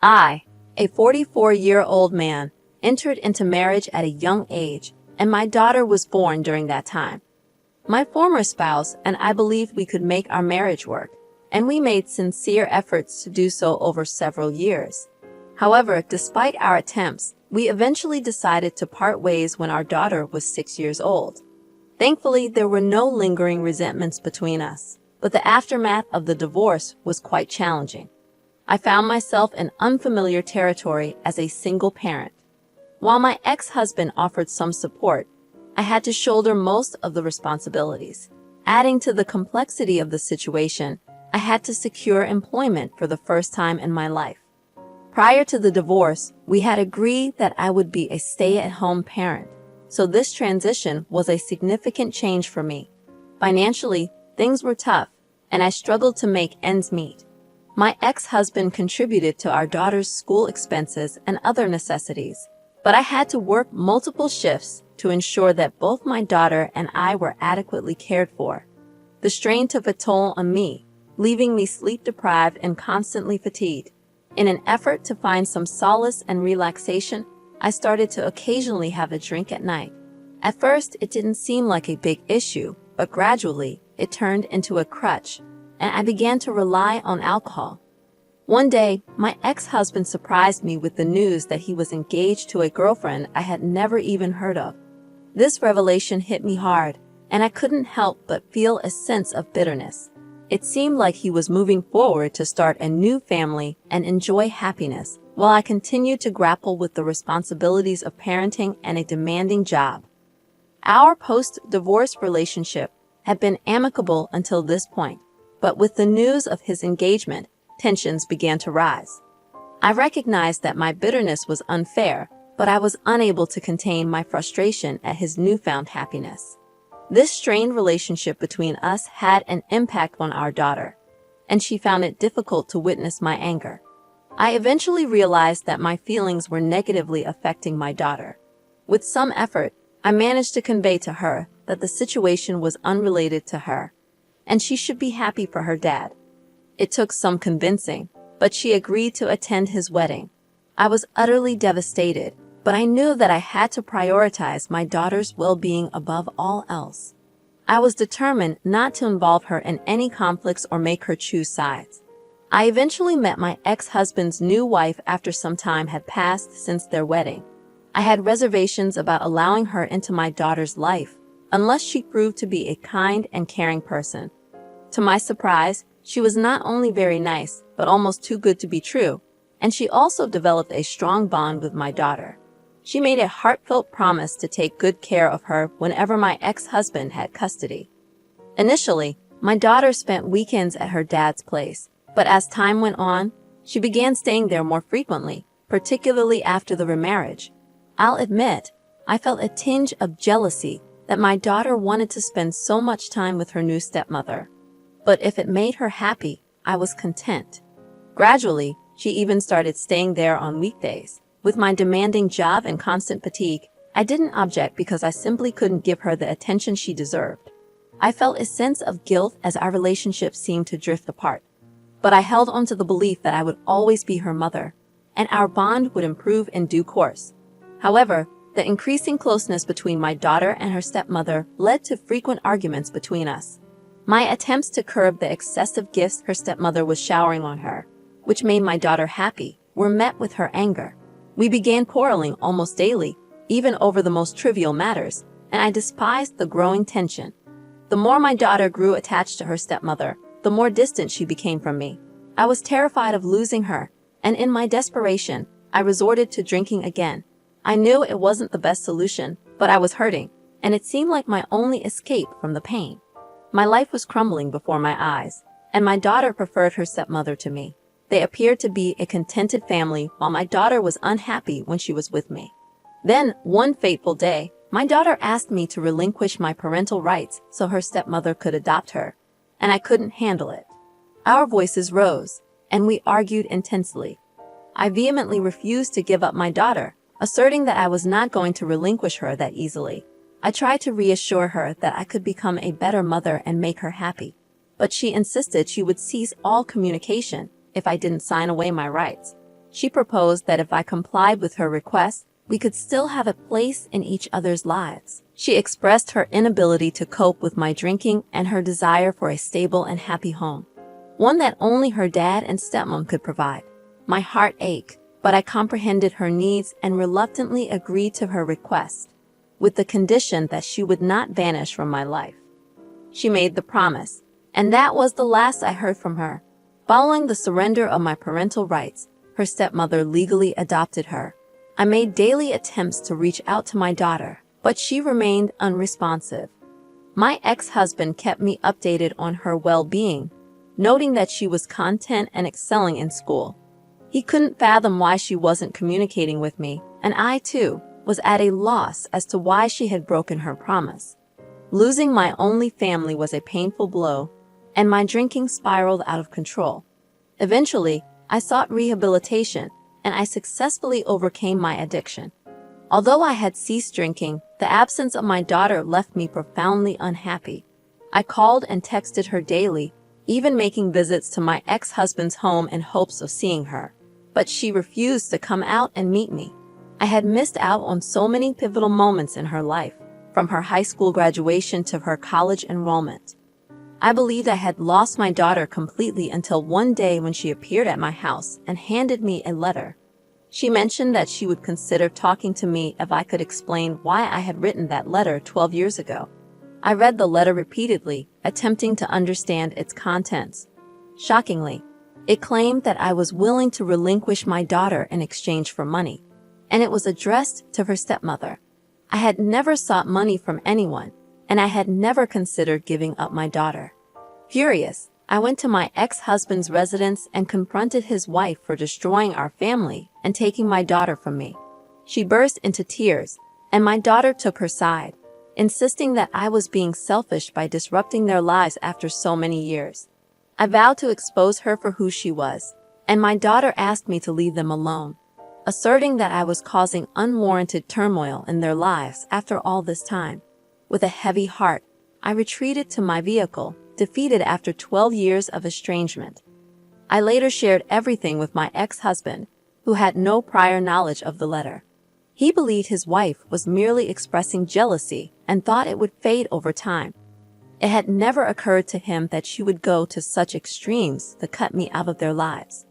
I, a 44-year-old man, entered into marriage at a young age, and my daughter was born during that time. My former spouse and I believed we could make our marriage work, and we made sincere efforts to do so over several years. However, despite our attempts, we eventually decided to part ways when our daughter was 6 years old. Thankfully, there were no lingering resentments between us, but the aftermath of the divorce was quite challenging. I found myself in unfamiliar territory as a single parent. While my ex-husband offered some support, I had to shoulder most of the responsibilities. Adding to the complexity of the situation, I had to secure employment for the first time in my life. Prior to the divorce, we had agreed that I would be a stay-at-home parent, so this transition was a significant change for me. Financially, things were tough, and I struggled to make ends meet. My ex-husband contributed to our daughter's school expenses and other necessities, but I had to work multiple shifts to ensure that both my daughter and I were adequately cared for. The strain took a toll on me, leaving me sleep-deprived and constantly fatigued. In an effort to find some solace and relaxation, I started to occasionally have a drink at night. At first, it didn't seem like a big issue, but gradually, it turned into a crutch, and I began to rely on alcohol. One day, my ex-husband surprised me with the news that he was engaged to a girlfriend I had never even heard of. This revelation hit me hard, and I couldn't help but feel a sense of bitterness. It seemed like he was moving forward to start a new family and enjoy happiness, while I continued to grapple with the responsibilities of parenting and a demanding job. Our post-divorce relationship had been amicable until this point, but with the news of his engagement, tensions began to rise. I recognized that my bitterness was unfair, but I was unable to contain my frustration at his newfound happiness. This strained relationship between us had an impact on our daughter, and she found it difficult to witness my anger. I eventually realized that my feelings were negatively affecting my daughter. With some effort, I managed to convey to her that the situation was unrelated to her, and she should be happy for her dad. It took some convincing, but she agreed to attend his wedding. I was utterly devastated, but I knew that I had to prioritize my daughter's well-being above all else. I was determined not to involve her in any conflicts or make her choose sides. I eventually met my ex-husband's new wife after some time had passed since their wedding. I had reservations about allowing her into my daughter's life, unless she proved to be a kind and caring person. To my surprise, she was not only very nice, but almost too good to be true, and she also developed a strong bond with my daughter. She made a heartfelt promise to take good care of her whenever my ex-husband had custody. Initially, my daughter spent weekends at her dad's place, but as time went on, she began staying there more frequently, particularly after the remarriage. I'll admit, I felt a tinge of jealousy that my daughter wanted to spend so much time with her new stepmother. But if it made her happy, I was content. Gradually, she even started staying there on weekdays. With my demanding job and constant fatigue, I didn't object because I simply couldn't give her the attention she deserved. I felt a sense of guilt as our relationship seemed to drift apart. But I held on to the belief that I would always be her mother, and our bond would improve in due course. However, the increasing closeness between my daughter and her stepmother led to frequent arguments between us. My attempts to curb the excessive gifts her stepmother was showering on her, which made my daughter happy, were met with her anger. We began quarreling almost daily, even over the most trivial matters, and I despised the growing tension. The more my daughter grew attached to her stepmother, the more distant she became from me. I was terrified of losing her, and in my desperation, I resorted to drinking again. I knew it wasn't the best solution, but I was hurting, and it seemed like my only escape from the pain. My life was crumbling before my eyes, and my daughter preferred her stepmother to me. They appeared to be a contented family while my daughter was unhappy when she was with me. Then, one fateful day, my daughter asked me to relinquish my parental rights so her stepmother could adopt her, and I couldn't handle it. Our voices rose, and we argued intensely. I vehemently refused to give up my daughter, asserting that I was not going to relinquish her that easily. I tried to reassure her that I could become a better mother and make her happy, but she insisted she would cease all communication if I didn't sign away my rights. She proposed that if I complied with her request, we could still have a place in each other's lives. She expressed her inability to cope with my drinking and her desire for a stable and happy home, one that only her dad and stepmom could provide. My heart ached, but I comprehended her needs and reluctantly agreed to her request, with the condition that she would not vanish from my life. She made the promise, and that was the last I heard from her. Following the surrender of my parental rights, her stepmother legally adopted her. I made daily attempts to reach out to my daughter, but she remained unresponsive. My ex-husband kept me updated on her well-being, noting that she was content and excelling in school. He couldn't fathom why she wasn't communicating with me, and I, too, was at a loss as to why she had broken her promise. Losing my only family was a painful blow, and my drinking spiraled out of control. Eventually, I sought rehabilitation, and I successfully overcame my addiction. Although I had ceased drinking, the absence of my daughter left me profoundly unhappy. I called and texted her daily, even making visits to my ex-husband's home in hopes of seeing her. But she refused to come out and meet me. I had missed out on so many pivotal moments in her life, from her high school graduation to her college enrollment. I believed I had lost my daughter completely until one day when she appeared at my house and handed me a letter. She mentioned that she would consider talking to me if I could explain why I had written that letter 12 years ago. I read the letter repeatedly, attempting to understand its contents. Shockingly, it claimed that I was willing to relinquish my daughter in exchange for money, and it was addressed to her stepmother. I had never sought money from anyone, and I had never considered giving up my daughter. Furious, I went to my ex-husband's residence and confronted his wife for destroying our family and taking my daughter from me. She burst into tears, and my daughter took her side, insisting that I was being selfish by disrupting their lives after so many years. I vowed to expose her for who she was, and my daughter asked me to leave them alone, asserting that I was causing unwarranted turmoil in their lives after all this time. With a heavy heart, I retreated to my vehicle, defeated after 12 years of estrangement. I later shared everything with my ex-husband, who had no prior knowledge of the letter. He believed his wife was merely expressing jealousy and thought it would fade over time. It had never occurred to him that she would go to such extremes to cut me out of their lives.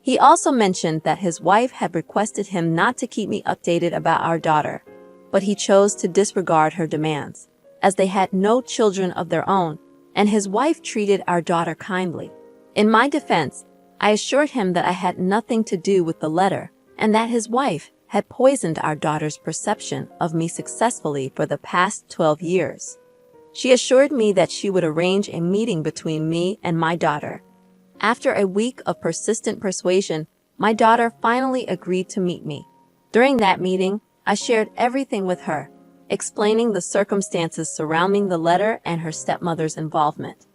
He also mentioned that his wife had requested him not to keep me updated about our daughter, but he chose to disregard her demands, as they had no children of their own, and his wife treated our daughter kindly. In my defense, I assured him that I had nothing to do with the letter, and that his wife had poisoned our daughter's perception of me successfully for the past 12 years. She assured me that she would arrange a meeting between me and my daughter. After a week of persistent persuasion, my daughter finally agreed to meet me. During that meeting, I shared everything with her, explaining the circumstances surrounding the letter and her stepmother's involvement.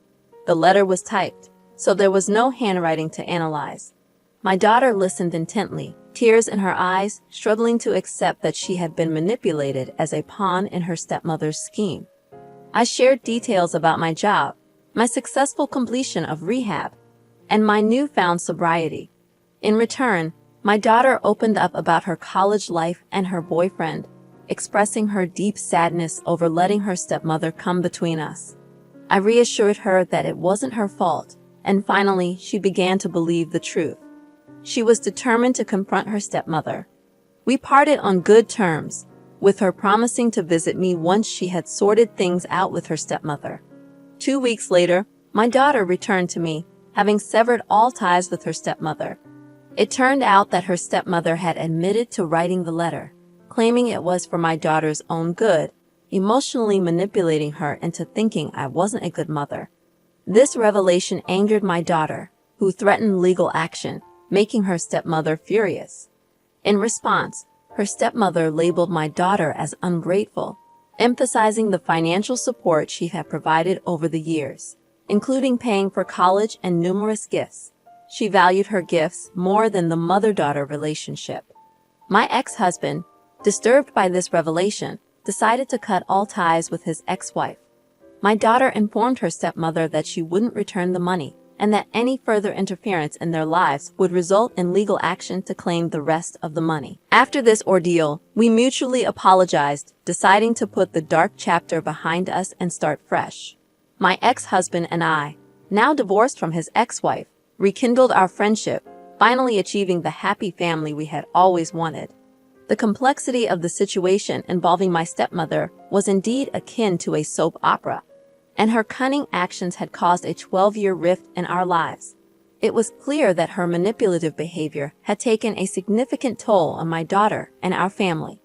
The letter was typed, so there was no handwriting to analyze. My daughter listened intently, tears in her eyes, struggling to accept that she had been manipulated as a pawn in her stepmother's scheme. I shared details about my job, my successful completion of rehab, and my newfound sobriety. In return, my daughter opened up about her college life and her boyfriend, expressing her deep sadness over letting her stepmother come between us. I reassured her that it wasn't her fault, and finally she began to believe the truth. She was determined to confront her stepmother. We parted on good terms, with her promising to visit me once she had sorted things out with her stepmother. 2 weeks later, my daughter returned to me, having severed all ties with her stepmother. It turned out that her stepmother had admitted to writing the letter, claiming it was for my daughter's own good, emotionally manipulating her into thinking I wasn't a good mother. This revelation angered my daughter, who threatened legal action, making her stepmother furious. In response, her stepmother labeled my daughter as ungrateful, emphasizing the financial support she had provided over the years, including paying for college and numerous gifts. She valued her gifts more than the mother-daughter relationship. My ex-husband, disturbed by this revelation, decided to cut all ties with his ex-wife. My daughter informed her stepmother that she wouldn't return the money, and that any further interference in their lives would result in legal action to claim the rest of the money. After this ordeal, we mutually apologized, deciding to put the dark chapter behind us and start fresh. My ex-husband and I, now divorced from his ex-wife, rekindled our friendship, finally achieving the happy family we had always wanted. The complexity of the situation involving my stepmother was indeed akin to a soap opera, and her cunning actions had caused a 12-year rift in our lives. It was clear that her manipulative behavior had taken a significant toll on my daughter and our family.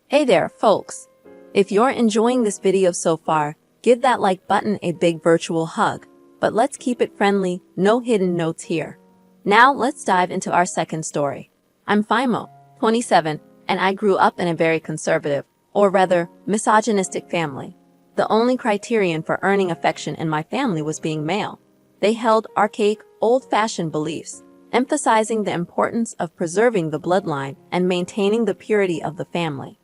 Hey there, folks! If you're enjoying this video so far, give that like button a big virtual hug, but let's keep it friendly, no hidden notes here. Now let's dive into our second story. I'm Fimo, 27, and I grew up in a very conservative, or rather, misogynistic family. The only criterion for earning affection in my family was being male. They held archaic, old-fashioned beliefs, emphasizing the importance of preserving the bloodline and maintaining the purity of the family.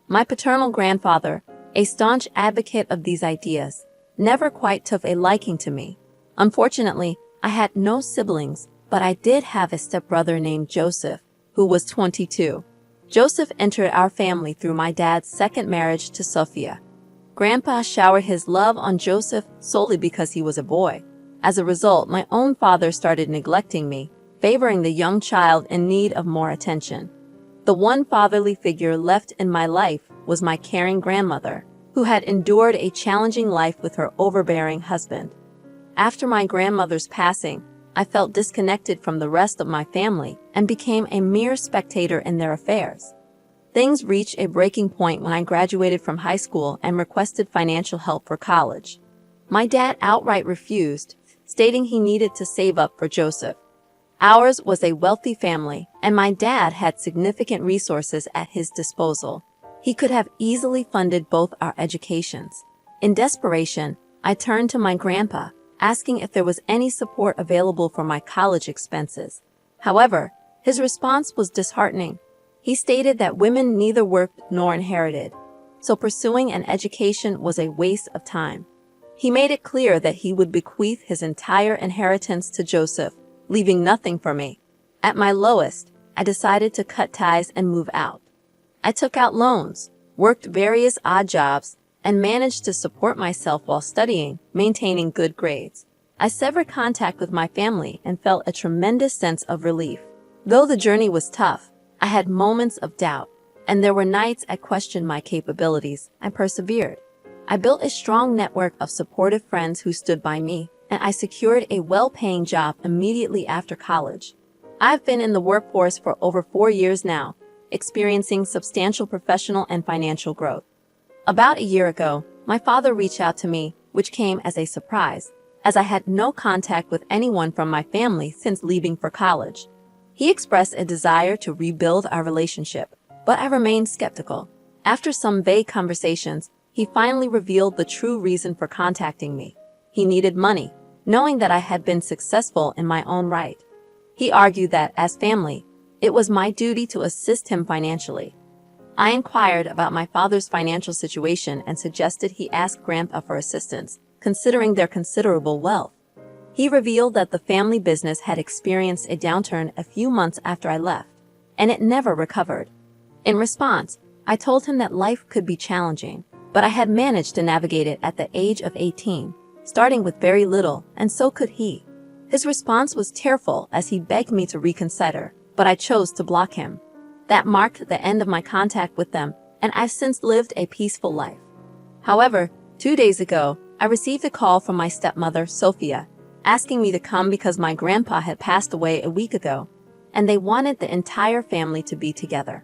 My paternal grandfather, a staunch advocate of these ideas, never quite took a liking to me. Unfortunately, I had no siblings, but I did have a stepbrother named Joseph, who was 22. Joseph entered our family through my dad's second marriage to Sophia. Grandpa showered his love on Joseph solely because he was a boy. As a result, my own father started neglecting me, favoring the young child in need of more attention. The one fatherly figure left in my life was my caring grandmother, who had endured a challenging life with her overbearing husband. After my grandmother's passing, I felt disconnected from the rest of my family and became a mere spectator in their affairs. Things reached a breaking point when I graduated from high school and requested financial help for college. My dad outright refused, stating he needed to save up for Joseph. Ours was a wealthy family, and my dad had significant resources at his disposal. He could have easily funded both our educations. In desperation, I turned to my grandpa, asking if there was any support available for my college expenses. However, his response was disheartening. He stated that women neither worked nor inherited, so pursuing an education was a waste of time. He made it clear that he would bequeath his entire inheritance to Joseph, leaving nothing for me. At my lowest, I decided to cut ties and move out. I took out loans, worked various odd jobs, and managed to support myself while studying, maintaining good grades. I severed contact with my family and felt a tremendous sense of relief. Though the journey was tough, I had moments of doubt, and there were nights I questioned my capabilities. I persevered. I built a strong network of supportive friends who stood by me, and I secured a well-paying job immediately after college. I've been in the workforce for over 4 years now, experiencing substantial professional and financial growth. About a year ago, my father reached out to me, which came as a surprise, as I had no contact with anyone from my family since leaving for college. He expressed a desire to rebuild our relationship, but I remained skeptical. After some vague conversations, he finally revealed the true reason for contacting me. He needed money, knowing that I had been successful in my own right. He argued that, as family, it was my duty to assist him financially. I inquired about my father's financial situation and suggested he ask Grandpa for assistance, considering their considerable wealth. He revealed that the family business had experienced a downturn a few months after I left, and it never recovered. In response, I told him that life could be challenging, but I had managed to navigate it at the age of 18, starting with very little, and so could he. His response was tearful as he begged me to reconsider, but I chose to block him. That marked the end of my contact with them, and I've since lived a peaceful life. However, 2 days ago, I received a call from my stepmother, Sophia, asking me to come because my grandpa had passed away a week ago, and they wanted the entire family to be together.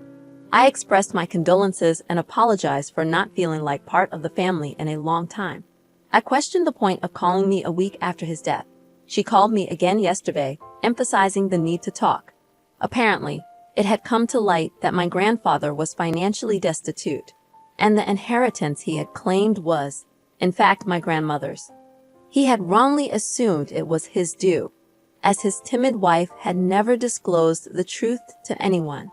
I expressed my condolences and apologized for not feeling like part of the family in a long time. I questioned the point of calling me a week after his death. She called me again yesterday, emphasizing the need to talk. Apparently, it had come to light that my grandfather was financially destitute, and the inheritance he had claimed was, in fact, my grandmother's. He had wrongly assumed it was his due, as his timid wife had never disclosed the truth to anyone.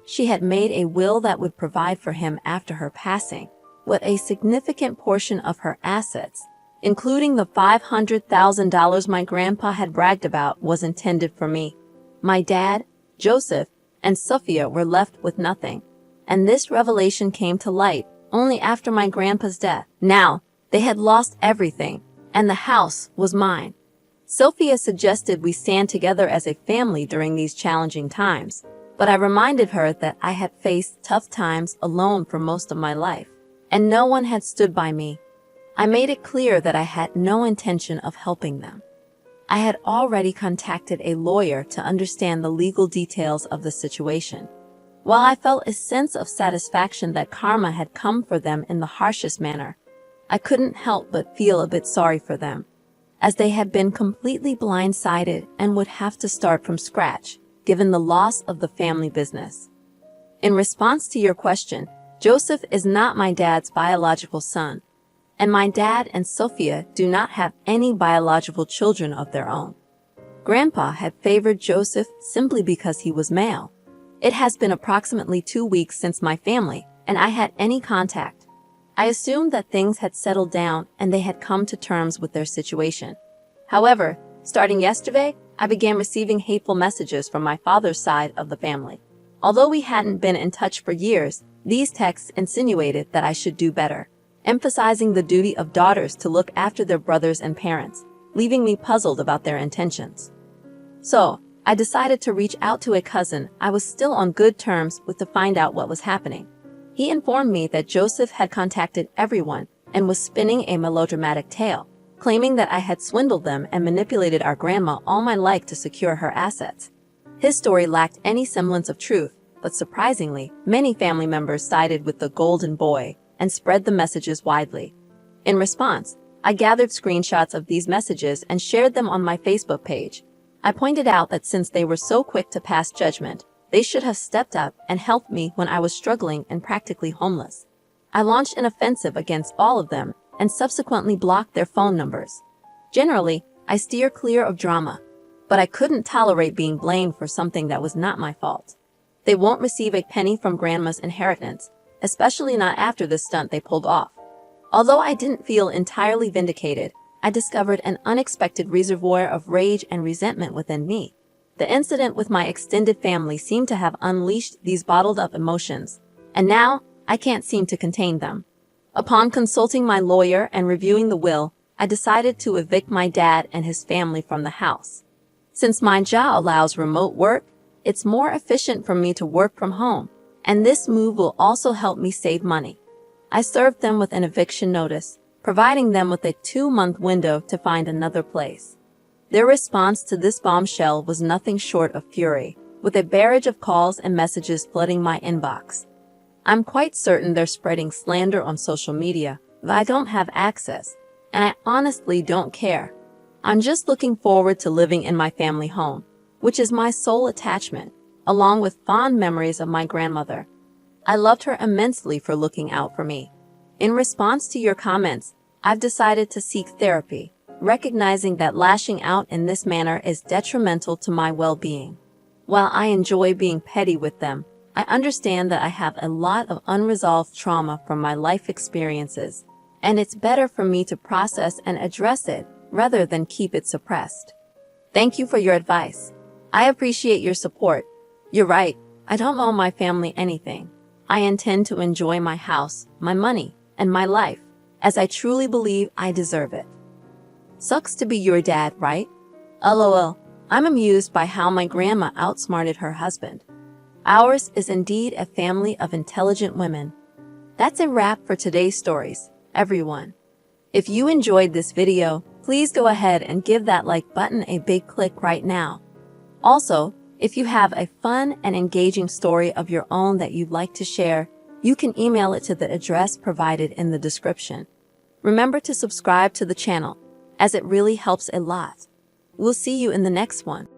She had made a will that would provide for him after her passing, with a significant portion of her assets, including the $500,000 my grandpa had bragged about, was intended for me. My dad, Joseph, and Sophia were left with nothing. And this revelation came to light only after my grandpa's death. Now, they had lost everything, and the house was mine. Sophia suggested we stand together as a family during these challenging times, but I reminded her that I had faced tough times alone for most of my life, and no one had stood by me. I made it clear that I had no intention of helping them. I had already contacted a lawyer to understand the legal details of the situation. While I felt a sense of satisfaction that karma had come for them in the harshest manner, I couldn't help but feel a bit sorry for them, as they had been completely blindsided and would have to start from scratch, given the loss of the family business. In response to your question, Joseph is not my dad's biological son, and my dad and Sophia do not have any biological children of their own. Grandpa had favored Joseph simply because he was male. It has been approximately 2 weeks since my family and I had any contact. I assumed that things had settled down and they had come to terms with their situation. However, starting yesterday, I began receiving hateful messages from my father's side of the family. Although we hadn't been in touch for years, these texts insinuated that I should do better, emphasizing the duty of daughters to look after their brothers and parents, leaving me puzzled about their intentions. So, I decided to reach out to a cousin I was still on good terms with to find out what was happening. He informed me that Joseph had contacted everyone and was spinning a melodramatic tale, claiming that I had swindled them and manipulated our grandma all my life to secure her assets. His story lacked any semblance of truth, but surprisingly, many family members sided with the golden boy and spread the messages widely. In response, I gathered screenshots of these messages and shared them on my Facebook page. I pointed out that since they were so quick to pass judgment, they should have stepped up and helped me when I was struggling and practically homeless. I launched an offensive against all of them and subsequently blocked their phone numbers. Generally, I steer clear of drama, but I couldn't tolerate being blamed for something that was not my fault. They won't receive a penny from grandma's inheritance, especially not after the stunt they pulled off. Although I didn't feel entirely vindicated, I discovered an unexpected reservoir of rage and resentment within me. The incident with my extended family seemed to have unleashed these bottled-up emotions, and now I can't seem to contain them. Upon consulting my lawyer and reviewing the will, I decided to evict my dad and his family from the house. Since my job allows remote work, it's more efficient for me to work from home, and this move will also help me save money. I served them with an eviction notice, providing them with a 2-month window to find another place. Their response to this bombshell was nothing short of fury, with a barrage of calls and messages flooding my inbox. I'm quite certain they're spreading slander on social media, but I don't have access, and I honestly don't care. I'm just looking forward to living in my family home, which is my sole attachment, along with fond memories of my grandmother. I loved her immensely for looking out for me. In response to your comments, I've decided to seek therapy, recognizing that lashing out in this manner is detrimental to my well-being. While I enjoy being petty with them, I understand that I have a lot of unresolved trauma from my life experiences, and it's better for me to process and address it rather than keep it suppressed. Thank you for your advice. I appreciate your support. You're right, I don't owe my family anything. I intend to enjoy my house, my money, and my life, as I truly believe I deserve it. Sucks to be your dad, right? LOL. I'm amused by how my grandma outsmarted her husband. Ours is indeed a family of intelligent women. That's a wrap for today's stories, everyone. If you enjoyed this video, please go ahead and give that like button a big click right now. Also, if you have a fun and engaging story of your own that you'd like to share, you can email it to the address provided in the description. Remember to subscribe to the channel, as it really helps a lot. We'll see you in the next one.